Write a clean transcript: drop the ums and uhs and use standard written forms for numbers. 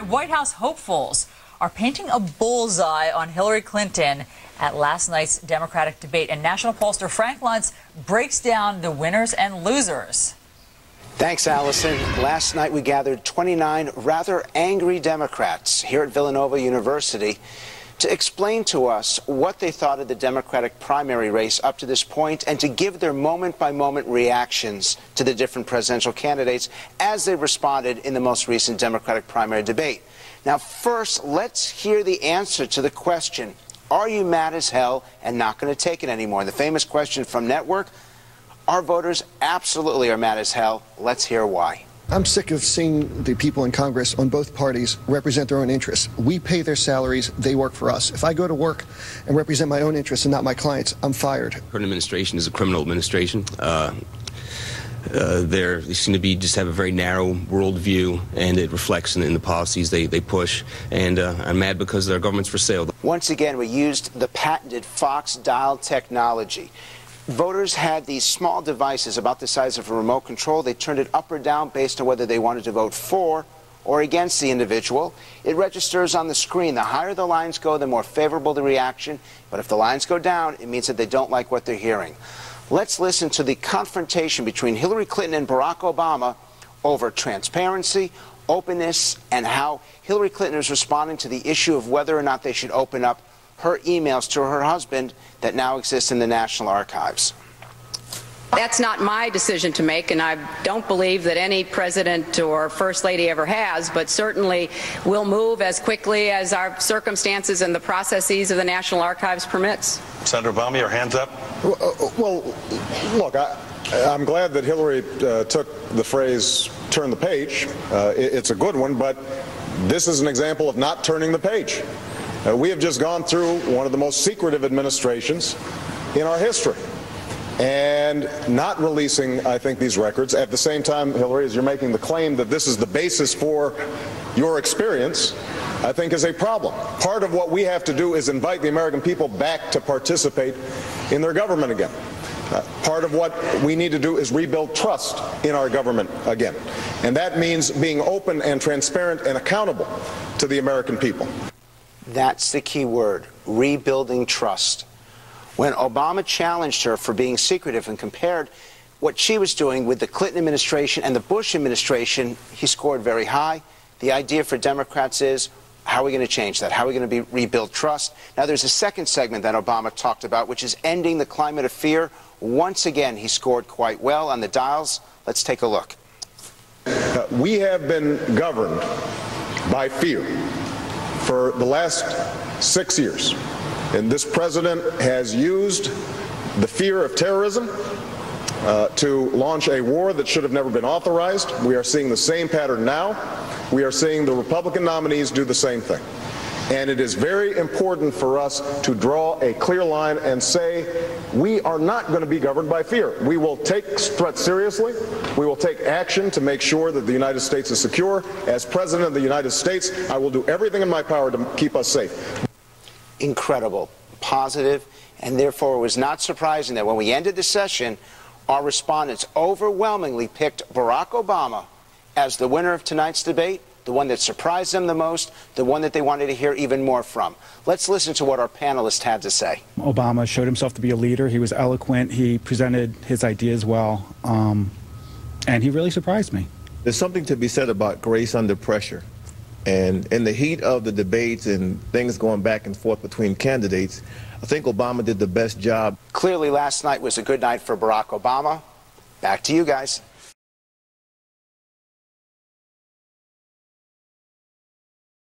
White House hopefuls are painting a bullseye on Hillary Clinton at last night's Democratic debate. And national pollster Frank Luntz breaks down the winners and losers. Thanks, Allison. Last night we gathered 29 rather angry Democrats here at Villanova University to explain to us what they thought of the Democratic primary race up to this point and to give their moment-by-moment reactions to the different presidential candidates as they responded in the most recent Democratic primary debate. Now, first, let's hear the answer to the question, are you mad as hell and not going to take it anymore? The famous question from Network, our voters absolutely are mad as hell. Let's hear why. I'm sick of seeing the people in Congress on both parties represent their own interests. We pay their salaries, they work for us. If I go to work and represent my own interests and not my clients, I'm fired. Her administration is a criminal administration. They seem to just have a very narrow worldview, and it reflects in the policies they push. And I'm mad because their government's for sale. Once again, we used the patented Fox dial technology. Voters had these small devices about the size of a remote control. They turned it up or down based on whether they wanted to vote for or against the individual. It registers on the screen. The higher the lines go, the more favorable the reaction. But if the lines go down, it means that they don't like what they're hearing. Let's listen to the confrontation between Hillary Clinton and Barack Obama over transparency, openness, and how Hillary Clinton is responding to the issue of whether or not they should open up her emails to her husband that now exist in the National Archives. That's not my decision to make, and I don't believe that any president or first lady ever has, but certainly we'll move as quickly as our circumstances and the processes of the National Archives permits. Senator Obama, your hands up. Well, look, I'm glad that Hillary took the phrase, turn the page. It's a good one, but this is an example of not turning the page. We have just gone through one of the most secretive administrations in our history and not releasing, I think, these records. At the same time, Hillary, as you're making the claim that this is the basis for your experience, I think is a problem. Part of what we have to do is invite the American people back to participate in their government again. Part of what we need to do is rebuild trust in our government again. And that means being open and transparent and accountable to the American people. That's the key word, rebuilding trust. When Obama challenged her for being secretive and compared what she was doing with the Clinton administration and the Bush administration, he scored very high. The idea for Democrats is, how are we going to change that? How are we going to rebuild trust? Now, there's a second segment that Obama talked about, which is ending the climate of fear. Once again, he scored quite well on the dials. Let's take a look. We have been governed by fear for the last 6 years. And this president has used the fear of terrorism to launch a war that should have never been authorized. We are seeing the same pattern now. We are seeing the Republican nominees do the same thing. And it is very important for us to draw a clear line and say we are not going to be governed by fear. We will take threats seriously. We will take action to make sure that the United States is secure. As President of the United States, I will do everything in my power to keep us safe. Incredible, positive, and therefore it was not surprising that when we ended the session, our respondents overwhelmingly picked Barack Obama as the winner of tonight's debate, the one that surprised them the most, the one that they wanted to hear even more from. Let's listen to what our panelists had to say. Obama showed himself to be a leader. He was eloquent. He presented his ideas well, and he really surprised me. There's something to be said about grace under pressure. And in the heat of the debates and things going back and forth between candidates, I think Obama did the best job. Clearly, last night was a good night for Barack Obama. Back to you guys.